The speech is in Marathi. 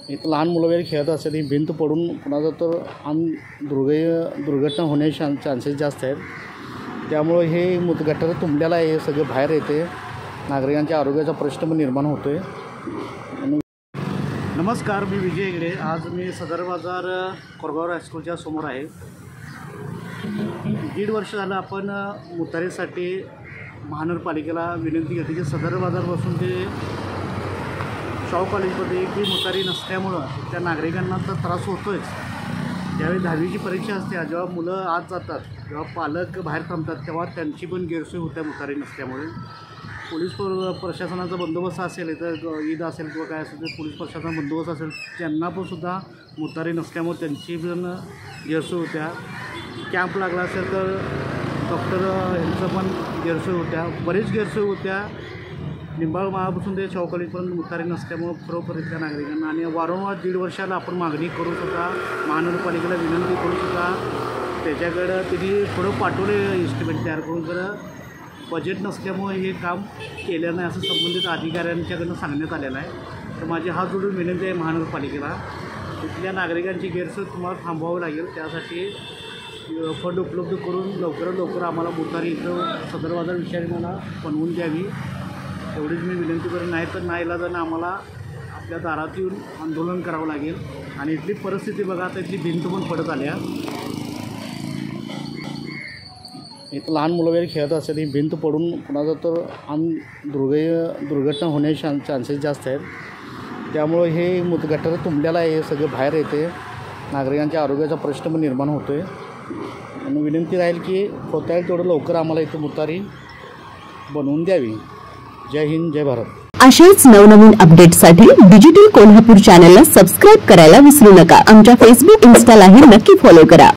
एक लहान मुलं वगैरे खेळत असेल ही भिंत पडून कुणाचा तर दुर्घटना होण्याचे चान्सेस जास्त आहेत। त्यामुळे हे गटार तुंबलेलं आहे, हे सगळं बाहेर येते, नागरिकांच्या आरोग्याचा प्रश्न पण निर्माण होतोय। नमस्कार, मी विजय हेगडे। आज मी सदर बाजार कोरगाव हायस्कूलच्या समोर आहे। 1.5 वर्ष झालं आपण मुतारीसाठी महानगरपालिकेला विनंती केली की सदर बाजारपासून ते शाहू कॉलेजमध्ये की मुतारी नसल्यामुळं त्या नागरिकांना तर त्रास होतोच। ज्यावेळी 10वीची परीक्षा असते, जेव्हा मुलं आत जातात, जेव्हा पालक बाहेर थांबतात, तेव्हा त्यांची पण गैरसोय होते मुतारी नसल्यामुळे। पोलीस प्रशासनाचा बंदोबस्त असेल, इथं ईद असेल किंवा काय असेल तर पोलीस प्रशासनाचा बंदोबस्त असेल, त्यांना पण सुद्धा मुतारी नसल्यामुळे त्यांची पण गैरसोय होत्या। कॅम्प लागला असेल तर डॉक्टर यांचं पण गैरसोय होत्या, बरेच गैरसोय होत्या। निंबाळ माळापासून ते शाहू कॉलेजपर्यंत मुतारी नसल्यामुळं खरोखर इथल्या नागरिकांना आणि वारंवार 1.5 वर्षाला आपण मागणी करून सुद्धा महानगरपालिकेला विनंती करून सुद्धा त्याच्याकडं त्यांनी थोडं पाठवले एस्टिमेट तयार करून, तर बजेट नसल्यामुळे हे काम केलं नाही असं संबंधित अधिकाऱ्यांच्याकडनं सांगण्यात आलेलं आहे। तर माझी हात जोडून विनंती आहे महानगरपालिकेला, इथल्या नागरिकांची गैरसोय तुम्हाला थांबवावी लागेल, त्यासाठी फंड उपलब्ध करून लवकरात लवकर आम्हाला मुतारी इथं सदर बाजार विषयाने मला बनवून द्यावी, एवढीच मी विनंती करेन। नाही तर नाईलाजानं आम्हाला आपल्या दारात येऊन आंदोलन करावं लागेल। आणि इथली परिस्थिती बघा, आता इथली भिंत पण पडत आल्या, एक लहान मुलं वगैरे खेळत असेल ही भिंत पडून कुणाचा तर दुर्घटना होण्याचे चान्सेस जास्त आहेत। त्यामुळे हे गटार तुंबलेलं आहे, हे सगळं बाहेर येते, नागरिकांच्या आरोग्याचा प्रश्न पण निर्माण होतोय। आणि विनंती राहील की होता येईल तेवढं लवकर आम्हाला इथं मुतारी बनवून द्यावी। जय हिंद, जय भारत। अशाच नवनवीन अपडेट्ससाठी डिजिटल कोल्हापूर चॅनलला सबस्क्राईब करायला विसरू नका। आमच्या फेसबुक, इन्स्टालाही नक्की फॉलो करा।